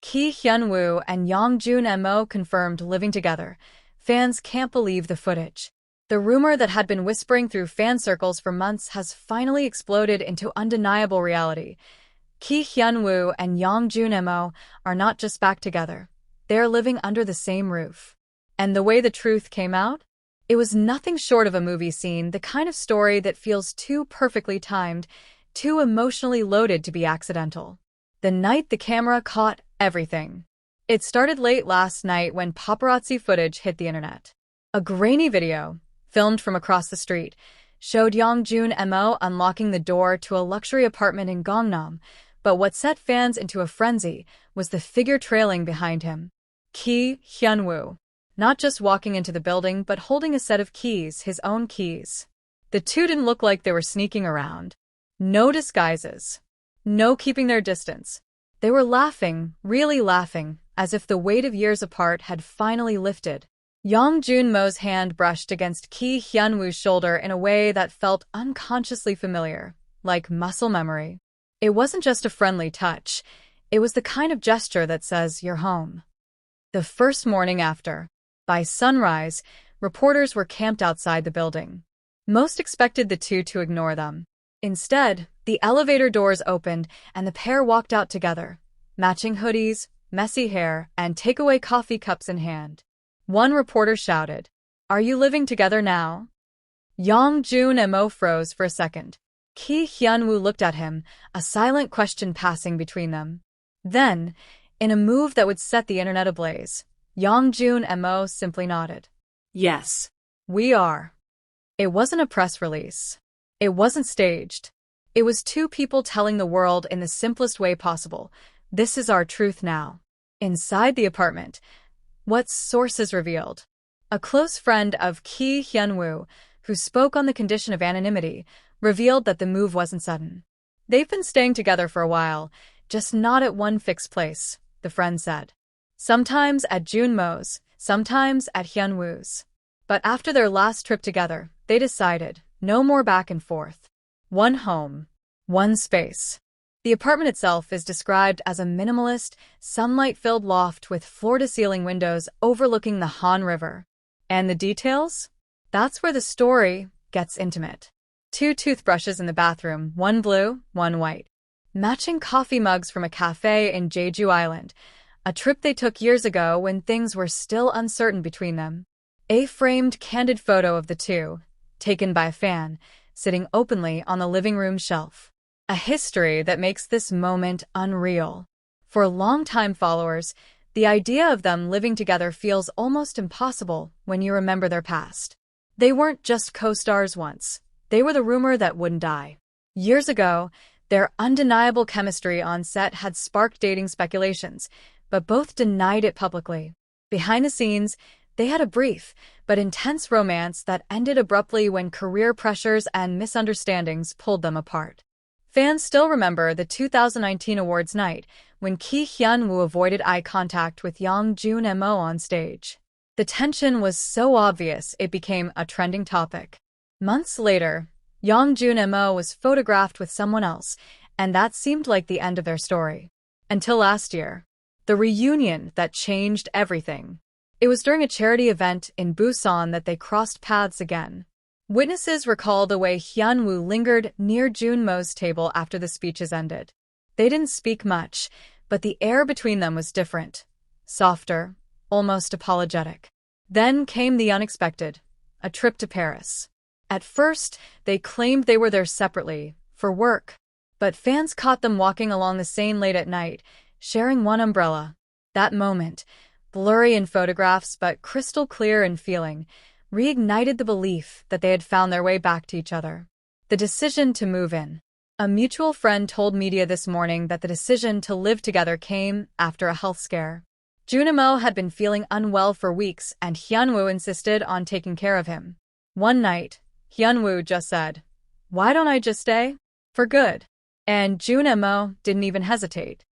Ki Hyun-woo and Yong Jun-mo confirmed living together. Fans can't believe the footage. The rumor that had been whispering through fan circles for months has finally exploded into undeniable reality. Ki Hyun-woo and Yong Jun-mo are not just back together. They're living under the same roof. And the way the truth came out? It was nothing short of a movie scene, the kind of story that feels too perfectly timed, too emotionally loaded to be accidental. The night the camera caught everything. It started late last night when paparazzi footage hit the internet. A grainy video, filmed from across the street, showed Yong Jun-mo unlocking the door to a luxury apartment in Gangnam, but what set fans into a frenzy was the figure trailing behind him. Ki Hyun-woo. Not just walking into the building, but holding a set of keys, his own keys. The two didn't look like they were sneaking around. No disguises. No keeping their distance. They were laughing, really laughing, as if the weight of years apart had finally lifted. Yong Jun-mo's hand brushed against Ki Hyun-woo's shoulder in a way that felt unconsciously familiar, like muscle memory. It wasn't just a friendly touch. It was the kind of gesture that says, "You're home." The first morning after. By sunrise, reporters were camped outside the building. Most expected the two to ignore them. Instead, the elevator doors opened and the pair walked out together, matching hoodies, messy hair, and takeaway coffee cups in hand. One reporter shouted, "Are you living together now?" Yong Jun-mo froze for a second. Ki Hyun-woo looked at him, a silent question passing between them. Then, in a move that would set the internet ablaze, Yong Jun-mo simply nodded. "Yes, we are." It wasn't a press release. It wasn't staged. It was two people telling the world in the simplest way possible, "This is our truth now." Inside the apartment, what sources revealed. A close friend of Ki Hyun-woo, who spoke on the condition of anonymity, revealed that the move wasn't sudden. They've been staying together for a while, just not at one fixed place, the friend said. Sometimes at Jun-mo's, sometimes at Hyun-woo's. But after their last trip together, they decided, no more back and forth. One home. One space. The apartment itself is described as a minimalist, sunlight-filled loft with floor-to-ceiling windows overlooking the Han River. And the details? That's where the story gets intimate. 2 toothbrushes in the bathroom, one blue, one white. Matching coffee mugs from a cafe in Jeju Island, a trip they took years ago when things were still uncertain between them. A framed candid photo of the two, taken by a fan, sitting openly on the living room shelf. A history that makes this moment unreal. For longtime followers, the idea of them living together feels almost impossible when you remember their past. They weren't just co-stars once. They were the rumor that wouldn't die. Years ago, their undeniable chemistry on set had sparked dating speculations, but both denied it publicly. Behind the scenes, they had a brief but intense romance that ended abruptly when career pressures and misunderstandings pulled them apart. Fans still remember the 2019 awards night when Ki Hyun-woo avoided eye contact with Yong Jun-mo on stage. The tension was so obvious it became a trending topic. Months later, Yong Jun-mo was photographed with someone else, and that seemed like the end of their story. Until last year. The reunion that changed everything. It was during a charity event in Busan that they crossed paths again. Witnesses recall the way Hyun-woo lingered near Jun-mo's table after the speeches ended. They didn't speak much, but the air between them was different. Softer, almost apologetic. Then came the unexpected, a trip to Paris. At first, they claimed they were there separately, for work. But fans caught them walking along the Seine late at night, sharing one umbrella. That moment, blurry in photographs but crystal clear in feeling, reignited the belief that they had found their way back to each other. The decision to move in. A mutual friend told media this morning that the decision to live together came after a health scare. Jun-mo had been feeling unwell for weeks and Hyun-woo insisted on taking care of him. One night, Hyun-woo just said, "Why don't I just stay? For good." And Jun-mo didn't even hesitate.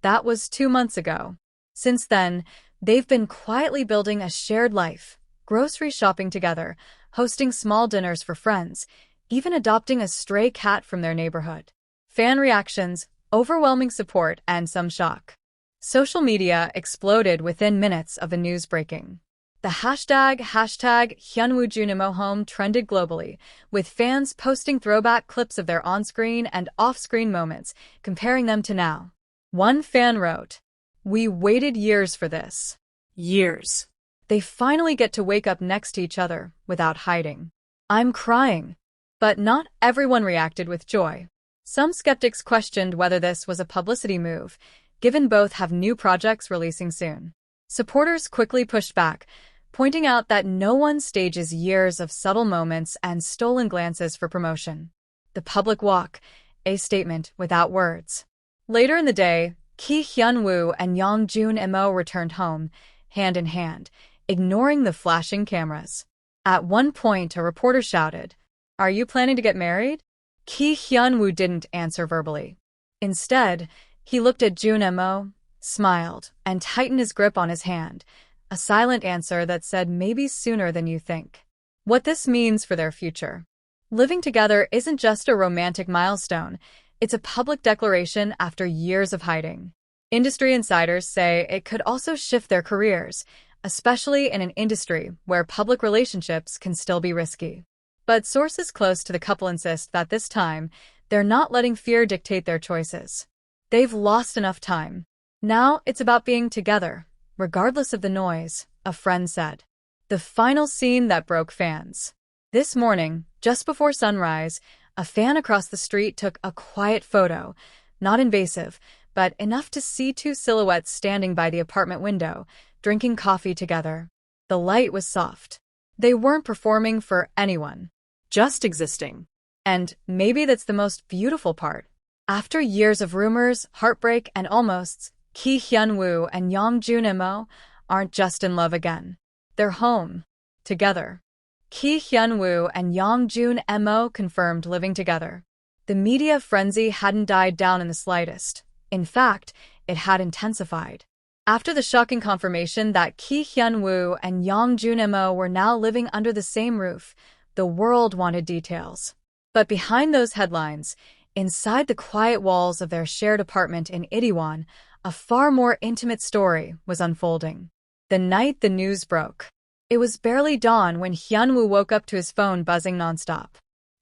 That was 2 months ago. Since then, they've been quietly building a shared life, grocery shopping together, hosting small dinners for friends, even adopting a stray cat from their neighborhood. Fan reactions, overwhelming support, and some shock. Social media exploded within minutes of the news breaking. The hashtag Hyunwoo Junimo home trended globally, with fans posting throwback clips of their on-screen and off-screen moments, comparing them to now. One fan wrote, "We waited years for this. Years. They finally get to wake up next to each other without hiding. I'm crying." But not everyone reacted with joy. Some skeptics questioned whether this was a publicity move, given both have new projects releasing soon. Supporters quickly pushed back, pointing out that no one stages years of subtle moments and stolen glances for promotion. The public walk, a statement without words. Later in the day, Ki Hyun-woo and Young Jun-mo returned home, hand in hand, ignoring the flashing cameras. At one point, a reporter shouted, "Are you planning to get married?" Ki Hyun-woo didn't answer verbally. Instead, he looked at Jun-mo, smiled, and tightened his grip on his hand, a silent answer that said maybe sooner than you think. What this means for their future. Living together isn't just a romantic milestone, it's a public declaration after years of hiding. Industry insiders say it could also shift their careers, especially in an industry where public relationships can still be risky. But sources close to the couple insist that this time, they're not letting fear dictate their choices. They've lost enough time. Now it's about being together, regardless of the noise, a friend said. The final scene that broke fans. This morning, just before sunrise, a fan across the street took a quiet photo, not invasive, but enough to see two silhouettes standing by the apartment window, drinking coffee together. The light was soft. They weren't performing for anyone, just existing. And maybe that's the most beautiful part. After years of rumors, heartbreak, and almosts, Ki Hyun-woo and Young Jun-mo aren't just in love again. They're home. Together. Ki Hyun-woo and Young Jun-mo confirmed living together. The media frenzy hadn't died down in the slightest. In fact, it had intensified. After the shocking confirmation that Ki Hyun-woo and Young Jun-mo were now living under the same roof, the world wanted details. But behind those headlines, inside the quiet walls of their shared apartment in Itaewon, a far more intimate story was unfolding. The night the news broke. It was barely dawn when Hyun-woo woke up to his phone buzzing nonstop.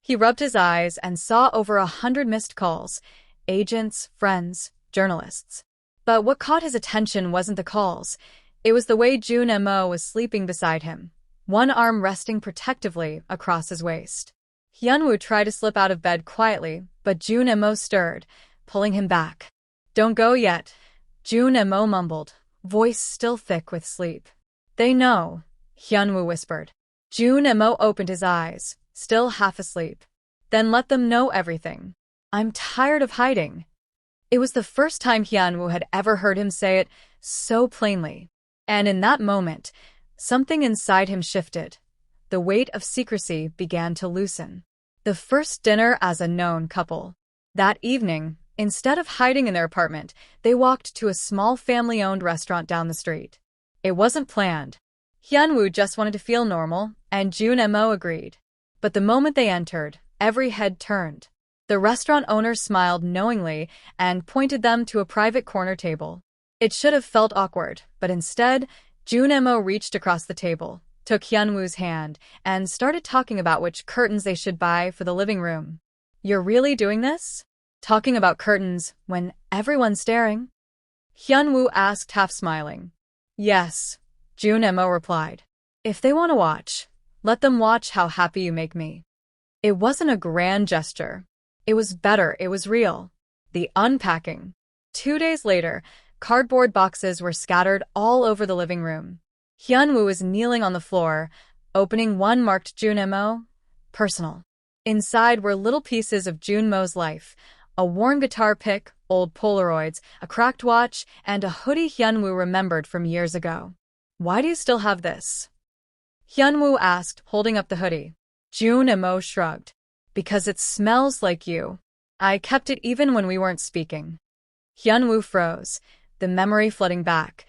He rubbed his eyes and saw over 100 missed calls, agents, friends, journalists. But what caught his attention wasn't the calls. It was the way Jun-mo was sleeping beside him, one arm resting protectively across his waist. Hyun-woo tried to slip out of bed quietly, but Jun-mo stirred, pulling him back. "Don't go yet," Jun-mo mumbled, voice still thick with sleep. "They know," Hyun-woo whispered. Jun-mo opened his eyes, still half asleep. "Then let them know everything. I'm tired of hiding." It was the first time Hyun-woo had ever heard him say it so plainly. And in that moment, something inside him shifted. The weight of secrecy began to loosen. The first dinner as a known couple. That evening, instead of hiding in their apartment, they walked to a small family-owned restaurant down the street. It wasn't planned. Hyun-woo just wanted to feel normal, and Jun-mo agreed. But the moment they entered, every head turned. The restaurant owner smiled knowingly and pointed them to a private corner table. It should have felt awkward, but instead, Jun-mo reached across the table, took Hyun-woo's hand, and started talking about which curtains they should buy for the living room. "You're really doing this? Talking about curtains when everyone's staring?" Hyun-woo asked, half smiling. "Yes," Jun-mo replied. "If they want to watch, let them watch how happy you make me." It wasn't a grand gesture. It was better, it was real. The unpacking. 2 days later, cardboard boxes were scattered all over the living room. Hyun-woo was kneeling on the floor, opening one marked Jun-mo, personal. Inside were little pieces of Jun-mo's life, a worn guitar pick, old Polaroids, a cracked watch, and a hoodie Hyun-woo remembered from years ago. "Why do you still have this?" Hyun-woo asked, holding up the hoodie. Jun-mo shrugged. "Because it smells like you. I kept it even when we weren't speaking." Hyun-woo froze, the memory flooding back.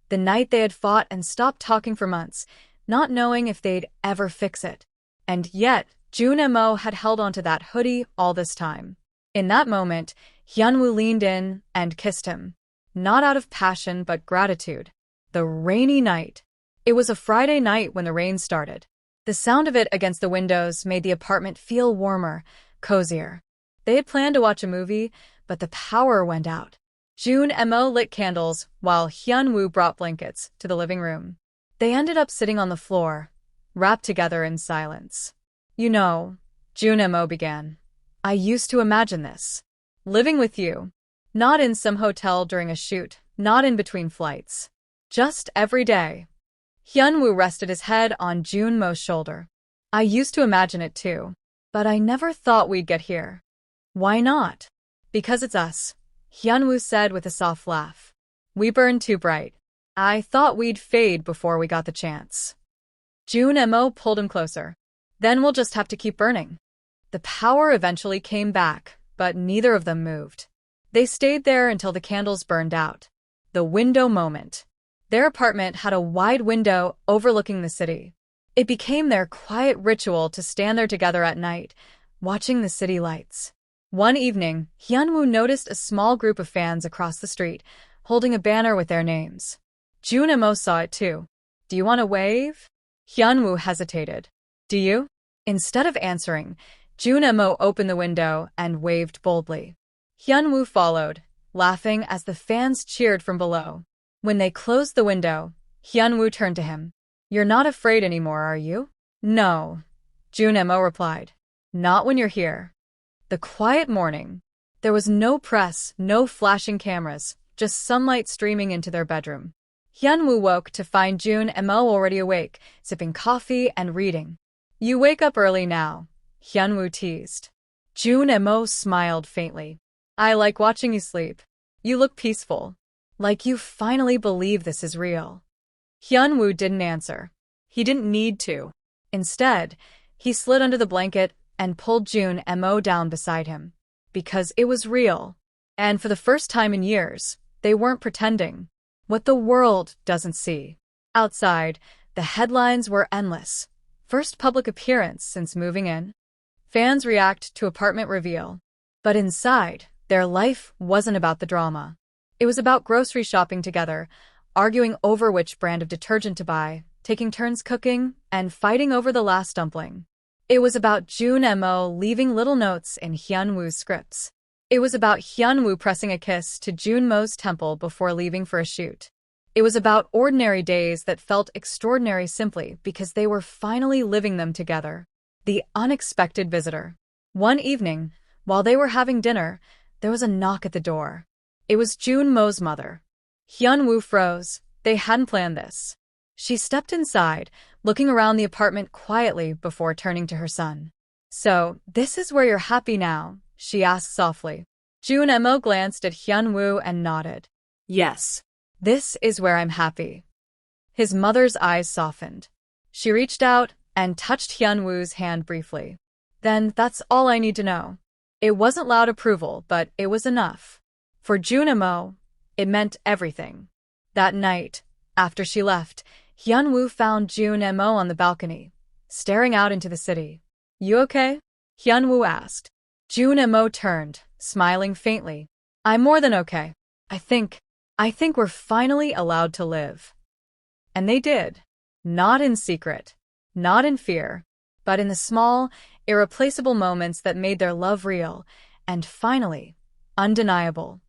The night they had fought and stopped talking for months, not knowing if they'd ever fix it. And yet, Jun-mo had held onto that hoodie all this time. In that moment, Hyun-woo leaned in and kissed him. not out of passion but gratitude. The rainy night. It was a Friday night when the rain started. The sound of it against the windows made the apartment feel warmer, cozier. They had planned to watch a movie, but the power went out. June and Mo lit candles while Hyun-woo brought blankets to the living room. They ended up sitting on the floor, wrapped together in silence. You know, June and Mo began, I used to imagine this. Living with you. Not in some hotel during a shoot, not in between flights. Just every day. Hyun-woo rested his head on Jun-mo's shoulder. I used to imagine it too. But I never thought we'd get here. Why not? Because it's us, Hyun-woo said with a soft laugh. We burn too bright. I thought we'd fade before we got the chance. June and Mo pulled him closer. Then we'll just have to keep burning. The power eventually came back, but neither of them moved. They stayed there until the candles burned out. The window moment. Their apartment had a wide window overlooking the city. It became their quiet ritual to stand there together at night, watching the city lights. One evening, Hyun-woo noticed a small group of fans across the street, holding a banner with their names. June and Mo saw it too. Do you want to wave? Hyun-woo hesitated. Do you? Instead of answering, June and Mo opened the window and waved boldly. Hyun-woo followed, laughing as the fans cheered from below. When they closed the window, Hyun-woo turned to him. You're not afraid anymore, are you? No, June and Mo replied. Not when you're here. The quiet morning. There was no press, no flashing cameras, just sunlight streaming into their bedroom. Hyun-woo woke to find June and Mo already awake, sipping coffee and reading. You wake up early now, Hyun-woo teased. June and Mo smiled faintly. I like watching you sleep. You look peaceful. Like you finally believe this is real. Hyun-woo didn't answer. He didn't need to. Instead, he slid under the blanket and pulled June and Mo down beside him. Because it was real. And for the first time in years, they weren't pretending. What the world doesn't see. Outside, the headlines were endless. First public appearance since moving in. Fans react to apartment reveal. But inside, their life wasn't about the drama. It was about grocery shopping together, arguing over which brand of detergent to buy, taking turns cooking, and fighting over the last dumpling. It was about June and Mo leaving little notes in Hyun-woo's scripts. It was about Hyun-woo pressing a kiss to Jun-mo's temple before leaving for a shoot. It was about ordinary days that felt extraordinary simply because they were finally living them together. The unexpected visitor. One evening, while they were having dinner, there was a knock at the door. It was Jun-mo's mother. Hyun-woo froze. They hadn't planned this. She stepped inside, looking around the apartment quietly before turning to her son. So, this is where you're happy now? She asked softly. June and Mo glanced at Hyun-woo and nodded. Yes. This is where I'm happy. His mother's eyes softened. She reached out and touched Hyun-woo's hand briefly. Then that's all I need to know. It wasn't loud approval, but it was enough. For June and Mo, it meant everything. That night, after she left, Hyun-woo found June and Mo on the balcony, staring out into the city. You okay? Hyun-woo asked. June and Mo turned, smiling faintly. I'm more than okay. I think we're finally allowed to live. And they did. Not in secret. Not in fear. But in the small, irreplaceable moments that made their love real and, finally, undeniable.